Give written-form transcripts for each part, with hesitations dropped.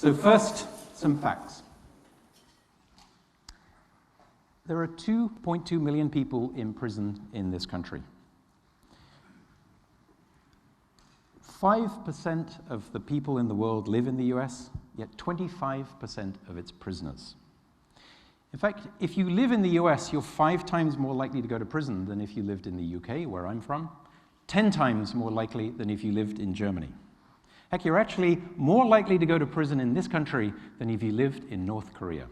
So first, some facts. There are 2.2 million people in prison in this country. 5% of the people in the world live in the US, yet 25% of its prisoners. In fact, if you live in the US, you're 5 times more likely to go to prison than if you lived in the UK, where I'm from, 10 times more likely than if you lived in Germany. Heck, you're actually more likely to go to prison in this country than if you lived in North Korea,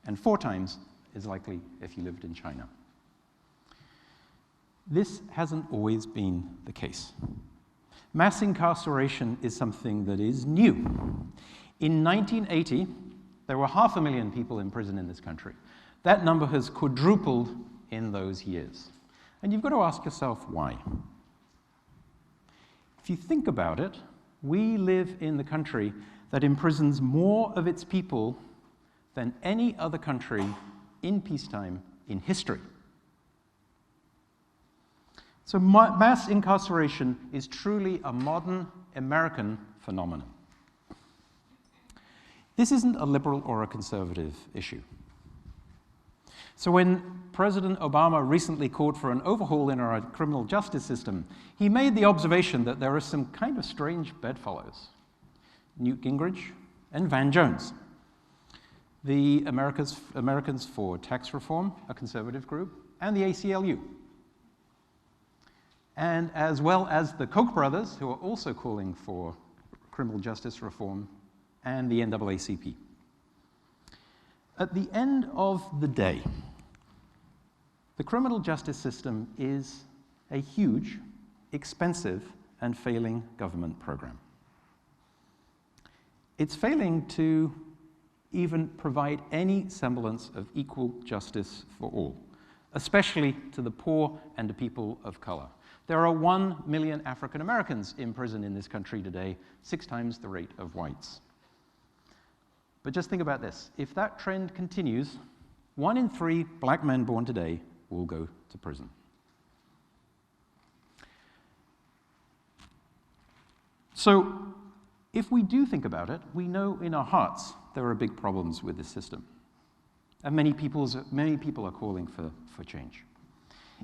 and 4 times as likely if you lived in China. This hasn't always been the case. Mass incarceration is something that is new. In 1980, there were 500,000 people in prison in this country. That number has quadrupled in those years. And you've got to ask yourself why. If you think about it, we live in the country that imprisons more of its people than any other country in peacetime in history. So mass incarceration is truly a modern American phenomenon. This isn't a liberal or a conservative issue. So when President Obama recently called for an overhaul in our criminal justice system, he made the observation that there are some kind of strange bedfellows. Newt Gingrich and Van Jones. The Americans for Tax Reform, a conservative group, and the ACLU. And as well as the Koch brothers, who are also calling for criminal justice reform, and the NAACP. At the end of the day, the criminal justice system is a huge, expensive, and failing government program. It's failing to even provide any semblance of equal justice for all, especially to the poor and to people of color. There are 1 million African Americans in prison in this country today, 6 times the rate of whites. But just think about this. If that trend continues, 1 in 3 black men born today will go to prison. So, if we do think about it, we know in our hearts there are big problems with this system. And many people are calling for change.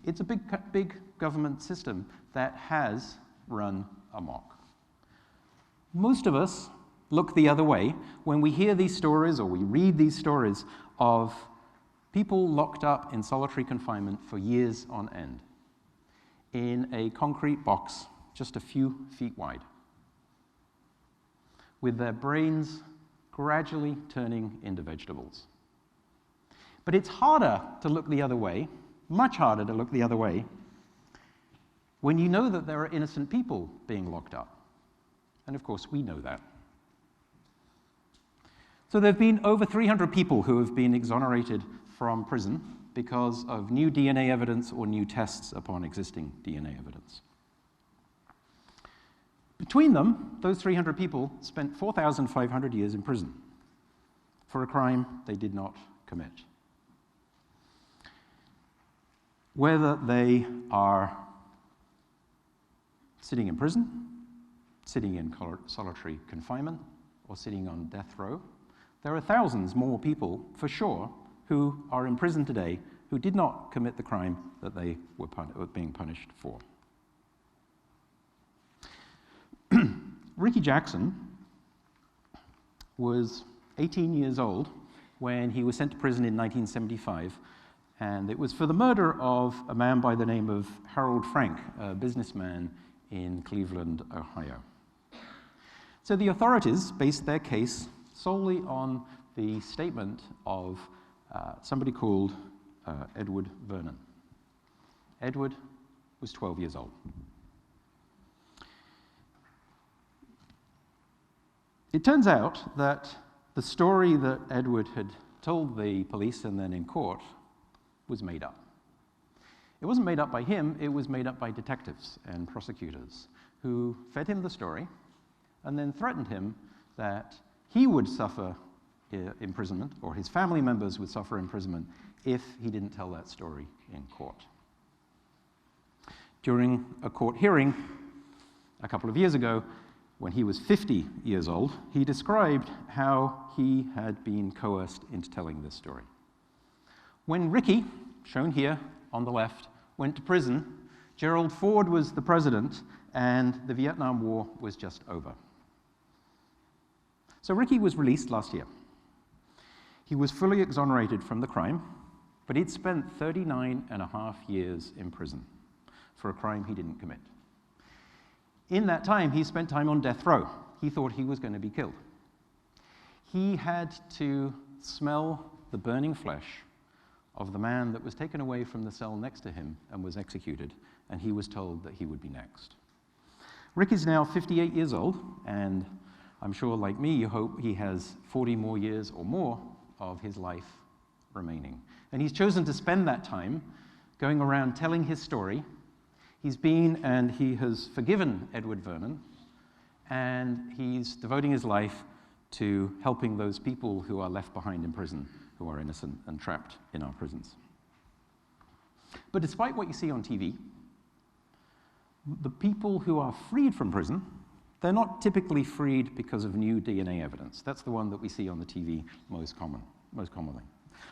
It's a big government system that has run amok. Most of us look the other way when we hear these stories or we read these stories of people locked up in solitary confinement for years on end in a concrete box just a few feet wide, with their brains gradually turning into vegetables. But it's harder to look the other way, much harder to look the other way, when you know that there are innocent people being locked up. And of course, we know that. So there have been over 300 people who have been exonerated from prison because of new DNA evidence or new tests upon existing DNA evidence. Between them, those 300 people spent 4,500 years in prison for a crime they did not commit. Whether they are sitting in prison, sitting in solitary confinement, or sitting on death row, there are thousands more people, for sure, who are in prison today who did not commit the crime that they were being punished for. Ricky Jackson was 18 years old when he was sent to prison in 1975, and it was for the murder of a man by the name of Harold Frank, a businessman in Cleveland, Ohio. So the authorities based their case solely on the statement of somebody called Edward Vernon. Edward was 12 years old. It turns out that the story that Edward had told the police and then in court was made up. It wasn't made up by him, it was made up by detectives and prosecutors who fed him the story and then threatened him that he would suffer imprisonment, or his family members would suffer imprisonment, if he didn't tell that story in court. During a court hearing a couple of years ago, when he was 50 years old, he described how he had been coerced into telling this story. When Ricky, shown here on the left, went to prison, Gerald Ford was the president, and the Vietnam War was just over. So Ricky was released last year. He was fully exonerated from the crime, but he'd spent 39.5 years in prison for a crime he didn't commit. In that time, he spent time on death row. He thought he was going to be killed. He had to smell the burning flesh of the man that was taken away from the cell next to him and was executed, and he was told that he would be next. Rick is now 58 years old, and I'm sure, like me, you hope he has 40 more years or more of his life remaining. And he's chosen to spend that time going around telling his story. He's been and he has forgiven Edward Vernon, and he's devoting his life to helping those people who are left behind in prison, who are innocent and trapped in our prisons. But despite what you see on TV, the people who are freed from prison, they're not typically freed because of new DNA evidence. That's the one that we see on the TV most commonly.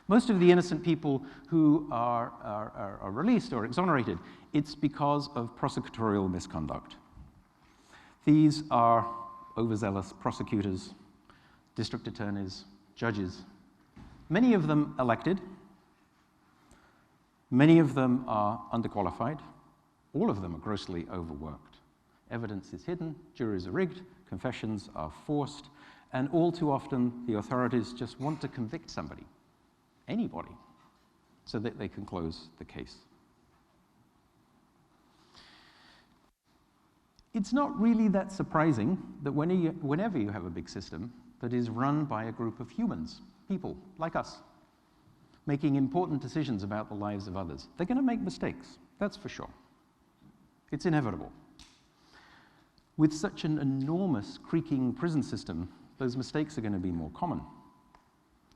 Most of the innocent people who are released or exonerated, it's because of prosecutorial misconduct. These are overzealous prosecutors, district attorneys, judges, many of them elected, many of them are underqualified, all of them are grossly overworked. Evidence is hidden, juries are rigged, confessions are forced, and all too often the authorities just want to convict somebody, anybody, so that they can close the case. It's not really that surprising that whenever you have a big system that is run by a group of humans, people like us, making important decisions about the lives of others, they're going to make mistakes, that's for sure. It's inevitable. With such an enormous, creaking prison system, those mistakes are going to be more common.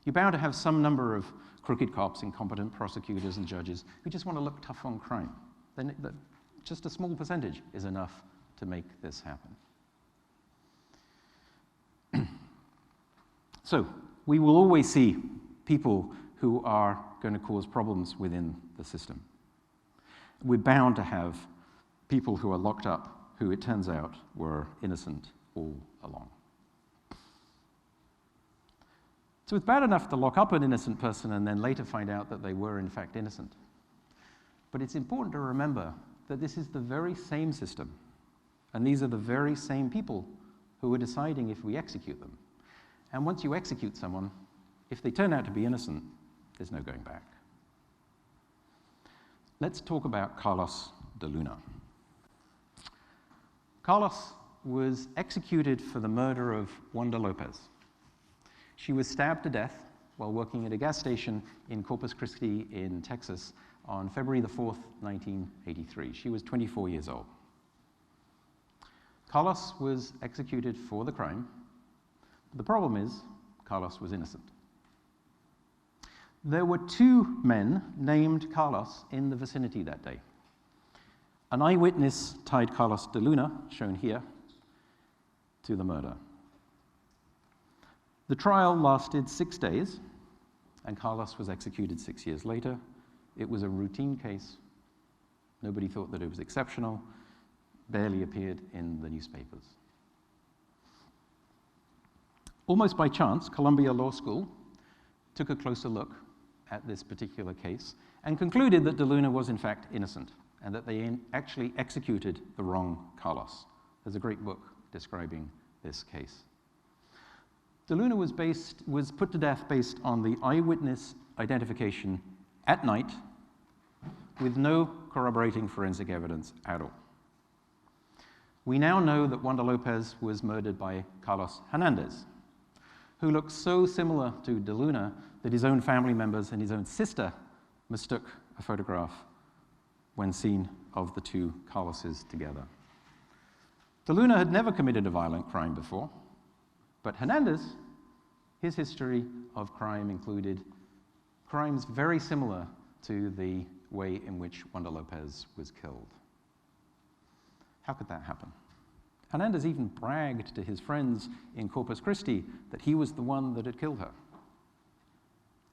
You're bound to have some number of crooked cops, incompetent prosecutors and judges who just want to look tough on crime. Then just a small percentage is enough to make this happen. So, we will always see people who are going to cause problems within the system. We're bound to have people who are locked up who, it turns out, were innocent all along. So it's bad enough to lock up an innocent person and then later find out that they were in fact innocent. But it's important to remember that this is the very same system, and these are the very same people who are deciding if we execute them. And once you execute someone, if they turn out to be innocent, there's no going back. Let's talk about Carlos de Luna. Carlos was executed for the murder of Wanda Lopez. She was stabbed to death while working at a gas station in Corpus Christi in Texas on February the 4th, 1983. She was 24 years old. Carlos was executed for the crime. The problem is, Carlos was innocent. There were 2 men named Carlos in the vicinity that day. An eyewitness tied Carlos de Luna, shown here, to the murder. The trial lasted 6 days, and Carlos was executed 6 years later. It was a routine case. Nobody thought that it was exceptional, barely appeared in the newspapers. Almost by chance, Columbia Law School took a closer look at this particular case and concluded that de Luna was in fact innocent and that they actually executed the wrong Carlos. There's a great book describing this case. De Luna was put to death based on the eyewitness identification at night with no corroborating forensic evidence at all. We now know that Wanda Lopez was murdered by Carlos Hernandez, who looked so similar to de Luna that his own family members and his own sister mistook a photograph when seen of the 2 Carloses together. De Luna had never committed a violent crime before, but Hernandez, his history of crime included crimes very similar to the way in which Wanda Lopez was killed. How could that happen? Hernandez even bragged to his friends in Corpus Christi that he was the one that had killed her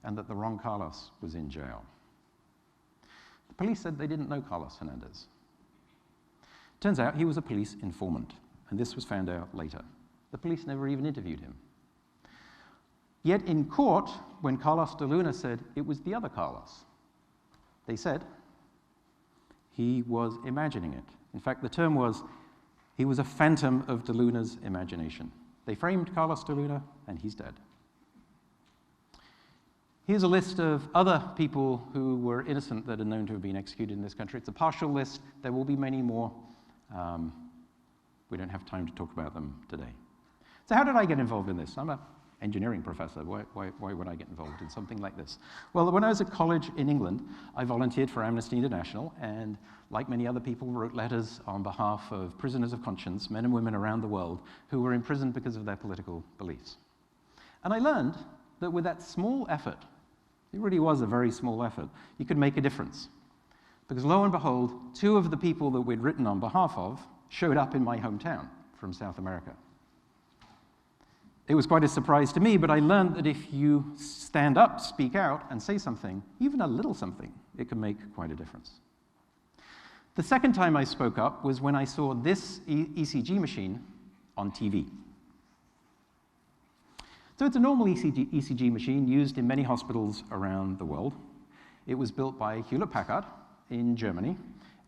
and that the wrong Carlos was in jail. The police said they didn't know Carlos Hernandez. Turns out he was a police informant, and this was found out later. The police never even interviewed him. Yet in court, when Carlos de Luna said it was the other Carlos, they said he was imagining it. In fact, the term was, he was a phantom of de Luna's imagination. They framed Carlos de Luna, and he's dead. Here's a list of other people who were innocent that are known to have been executed in this country. It's a partial list. There will be many more. We don't have time to talk about them today. So how did I get involved in this? I'm an engineering professor. Why would I get involved in something like this? Well, when I was at college in England, I volunteered for Amnesty International, and like many other people, wrote letters on behalf of prisoners of conscience, men and women around the world, who were imprisoned because of their political beliefs. And I learned that with that small effort, it really was a very small effort, you could make a difference. Because lo and behold, two of the people that we'd written on behalf of showed up in my hometown from South America. It was quite a surprise to me, but I learned that if you stand up, speak out, and say something, even a little something, it can make quite a difference. The second time I spoke up was when I saw this ECG machine on TV. So it's a normal ECG machine used in many hospitals around the world. It was built by Hewlett-Packard in Germany,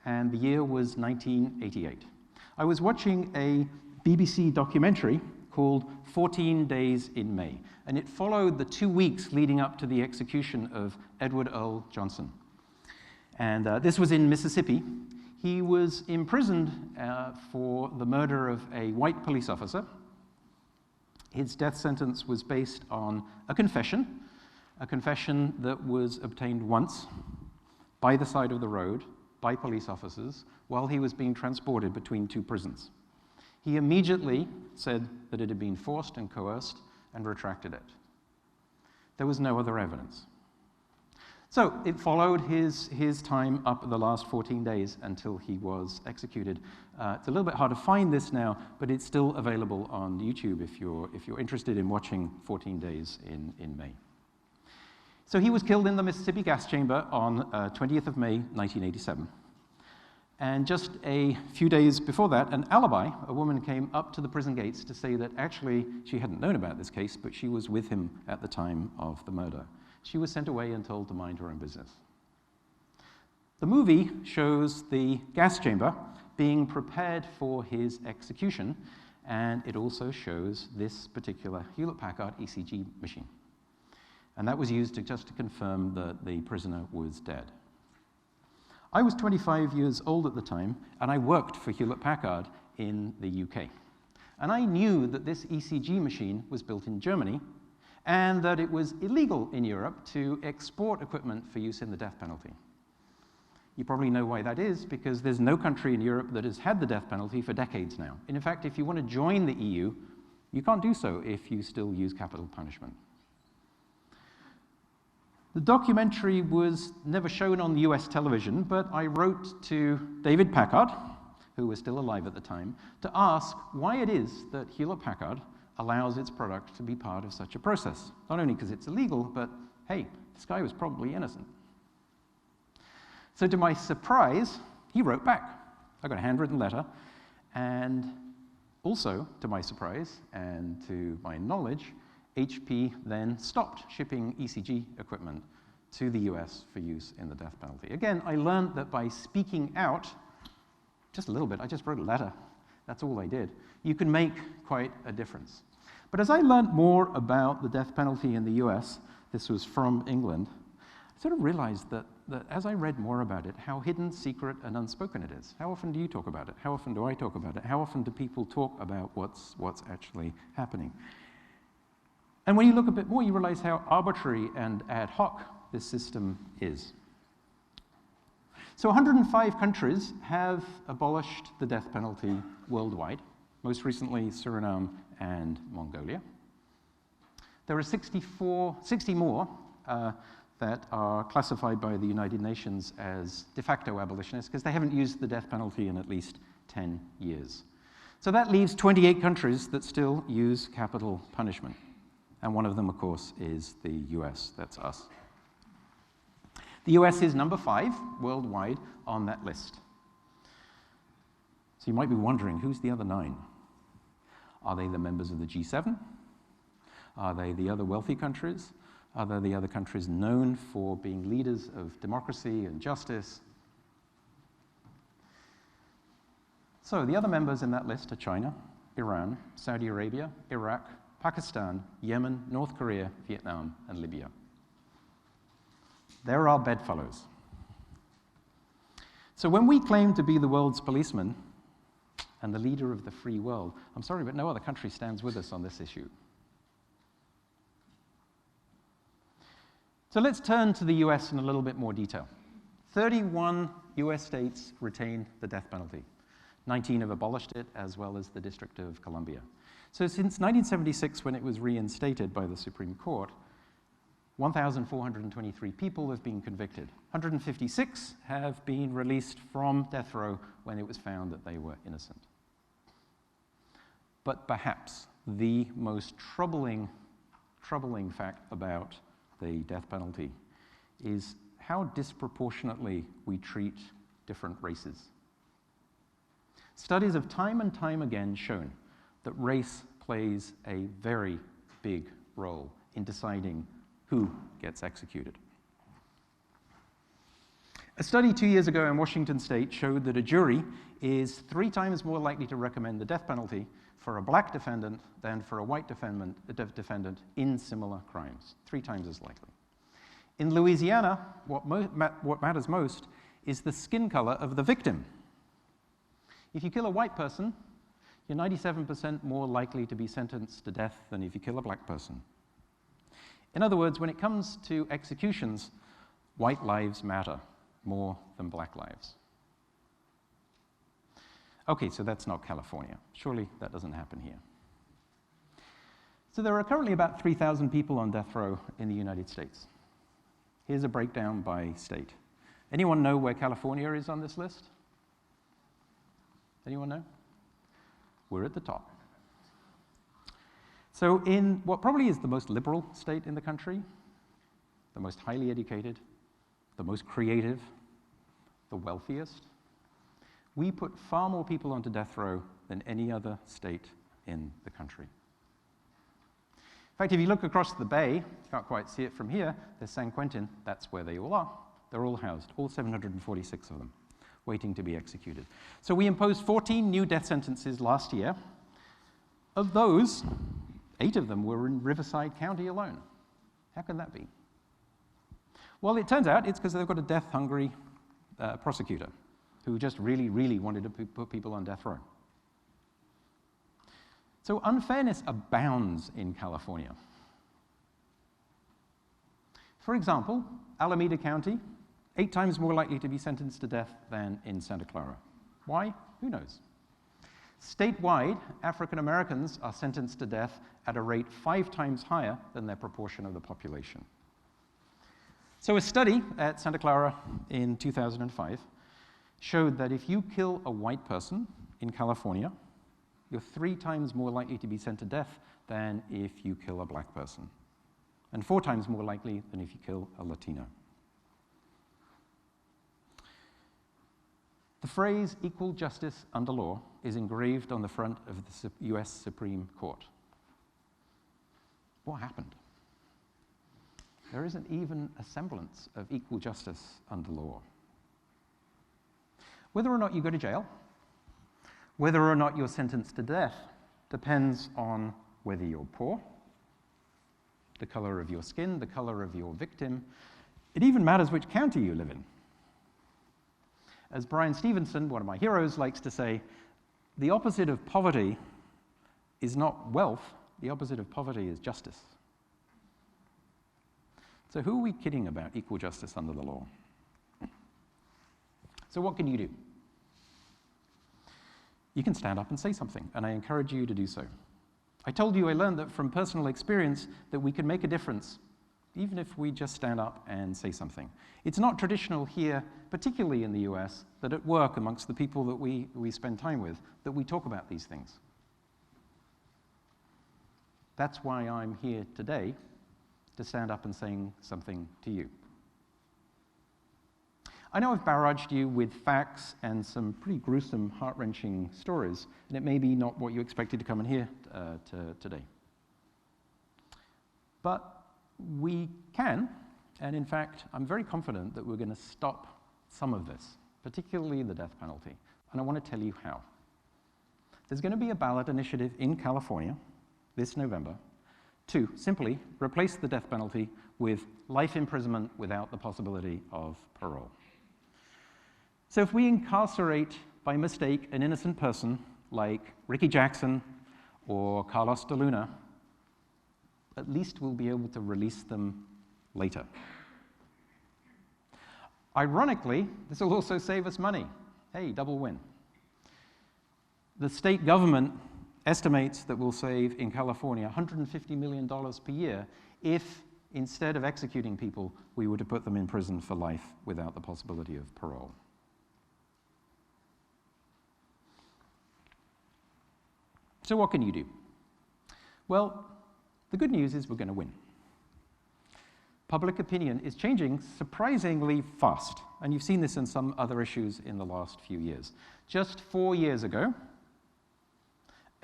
and the year was 1988. I was watching a BBC documentary called 14 Days in May, and it followed the 2 weeks leading up to the execution of Edward Earl Johnson. And this was in Mississippi. He was imprisoned for the murder of a white police officer. His death sentence was based on a confession that was obtained once by the side of the road by police officers while he was being transported between two prisons. He immediately said that it had been forced and coerced and retracted it. There was no other evidence. So it followed his time up the last 14 days until he was executed. It's a little bit hard to find this now, but it's still available on YouTube if you're interested in watching 14 Days in May. So he was killed in the Mississippi gas chamber on 20th of May, 1987. And just a few days before that, an alibi, a woman came up to the prison gates to say that actually she hadn't known about this case, but she was with him at the time of the murder. She was sent away and told to mind her own business. The movie shows the gas chamber being prepared for his execution, and it also shows this particular Hewlett-Packard ECG machine. And that was used just to confirm that the prisoner was dead. I was 25 years old at the time, and I worked for Hewlett-Packard in the UK. And I knew that this ECG machine was built in Germany, and that it was illegal in Europe to export equipment for use in the death penalty. You probably know why that is, because there's no country in Europe that has had the death penalty for decades now. And in fact, if you want to join the EU, you can't do so if you still use capital punishment. The documentary was never shown on US television, but I wrote to David Packard, who was still alive at the time, to ask why it is that Hewlett-Packard allows its product to be part of such a process. Not only because it's illegal, but hey, this guy was probably innocent. So to my surprise, he wrote back. I got a handwritten letter, and also, to my surprise and to my knowledge, HP then stopped shipping ECG equipment to the US for use in the death penalty. Again, I learned that by speaking out, just a little bit, I just wrote a letter, that's all I did, you can make quite a difference. But as I learned more about the death penalty in the US, this was from England, I sort of realized that as I read more about it, how hidden, secret, and unspoken it is. How often do you talk about it? How often do I talk about it? How often do people talk about what's actually happening? And when you look a bit more, you realize how arbitrary and ad hoc this system is. So 105 countries have abolished the death penalty worldwide, most recently Suriname and Mongolia. There are 60 more that are classified by the United Nations as de facto abolitionists because they haven't used the death penalty in at least 10 years. So that leaves 28 countries that still use capital punishment. And one of them, of course, is the US. That's us. The US is number 5 worldwide on that list. So you might be wondering, who's the other 9? Are they the members of the G7? Are they the other wealthy countries? Are they the other countries known for being leaders of democracy and justice? So the other members in that list are China, Iran, Saudi Arabia, Iraq, Pakistan, Yemen, North Korea, Vietnam, and Libya. They're our bedfellows. So when we claim to be the world's policeman and the leader of the free world, I'm sorry, but no other country stands with us on this issue. So let's turn to the US in a little bit more detail. 31 US states retain the death penalty. 19 have abolished it, as well as the District of Columbia. So since 1976, when it was reinstated by the Supreme Court, 1,423 people have been convicted. 156 have been released from death row when it was found that they were innocent. But perhaps the most troubling fact about the death penalty is how disproportionately we treat different races. Studies have time and time again shown that race plays a very big role in deciding who gets executed. A study 2 years ago in Washington State showed that a jury is 3 times more likely to recommend the death penalty for a black defendant than for a white defendant in similar crimes. 3 times as likely. In Louisiana, what matters most is the skin color of the victim. If you kill a white person, you're 97% more likely to be sentenced to death than if you kill a black person. In other words, when it comes to executions, white lives matter more than black lives. Okay, so that's not California. Surely that doesn't happen here. So there are currently about 3,000 people on death row in the United States. Here's a breakdown by state. Anyone know where California is on this list? Anyone know? We're at the top. So in what probably is the most liberal state in the country, the most highly educated, the most creative, the wealthiest, we put far more people onto death row than any other state in the country. In fact, if you look across the bay, you can't quite see it from here, there's San Quentin, that's where they all are. They're all housed, all 746 of them, waiting to be executed. So we imposed 14 new death sentences last year. Of those, 8 of them were in Riverside County alone. How can that be? Well, it turns out it's because they've got a death-hungry prosecutor who just really, really wanted to put people on death row. So unfairness abounds in California. For example, Alameda County, 8 times more likely to be sentenced to death than in Santa Clara. Why? Who knows? Statewide, African Americans are sentenced to death at a rate 5 times higher than their proportion of the population. So a study at Santa Clara in 2005 showed that if you kill a white person in California, you're 3 times more likely to be sent to death than if you kill a black person, and 4 times more likely than if you kill a Latino. The phrase equal justice under law is engraved on the front of the US Supreme Court. What happened? There isn't even a semblance of equal justice under law. Whether or not you go to jail, whether or not you're sentenced to death, depends on whether you're poor, the color of your skin, the color of your victim. It even matters which county you live in. As Brian Stevenson, one of my heroes, likes to say, the opposite of poverty is not wealth, the opposite of poverty is justice. So who are we kidding about equal justice under the law? So what can you do? You can stand up and say something, and I encourage you to do so. I told you I learned that from personal experience that we can make a difference even if we just stand up and say something. It's not traditional here, particularly in the US, that at work amongst the people that we spend time with, that we talk about these things. That's why I'm here today, to stand up and saying something to you. I know I've barraged you with facts and some pretty gruesome, heart-wrenching stories, and it may be not what you expected to come and hear today. But we can, and in fact, I'm very confident that we're going to stop some of this, particularly the death penalty, and I want to tell you how. There's going to be a ballot initiative in California this November to simply replace the death penalty with life imprisonment without the possibility of parole. So if we incarcerate by mistake an innocent person like Ricky Jackson or Carlos de Luna, at least we'll be able to release them later. Ironically, this will also save us money. Hey, double win. The state government estimates that we'll save in California $150 million per year if, instead of executing people, we were to put them in prison for life without the possibility of parole. So what can you do? Well, the good news is we're going to win. Public opinion is changing surprisingly fast, and you've seen this in some other issues in the last few years. Just 4 years ago,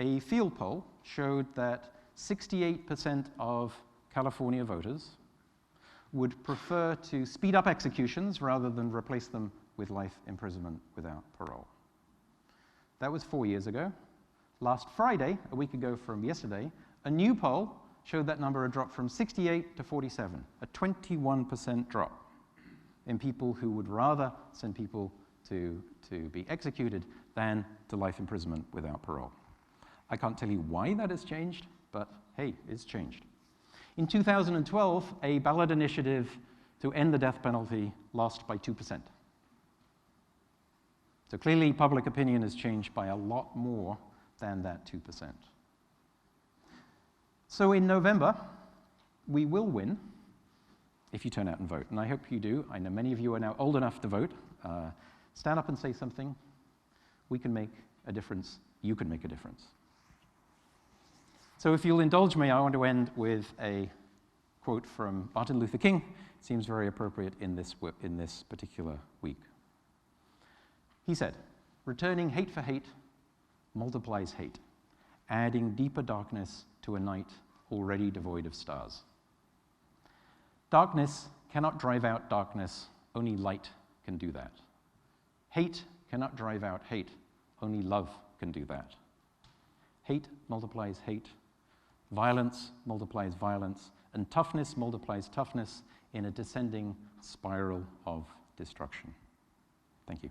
a field poll showed that 68% of California voters would prefer to speed up executions rather than replace them with life imprisonment without parole. That was 4 years ago. Last Friday, a week ago from yesterday, a new poll showed that number had dropped from 68 to 47, a 21% drop in people who would rather send people to be executed than to life imprisonment without parole. I can't tell you why that has changed, but hey, it's changed. In 2012, a ballot initiative to end the death penalty lost by 2%. So clearly, public opinion has changed by a lot more than that 2%. So in November, we will win if you turn out and vote, and I hope you do. I know many of you are now old enough to vote. Stand up and say something. We can make a difference. You can make a difference. So if you'll indulge me, I want to end with a quote from Martin Luther King. It seems very appropriate in this particular week. He said, "Returning hate for hate multiplies hate, adding deeper darkness to a night already devoid of stars. Darkness cannot drive out darkness, only light can do that. Hate cannot drive out hate, only love can do that. Hate multiplies hate, violence multiplies violence, and toughness multiplies toughness in a descending spiral of destruction." Thank you.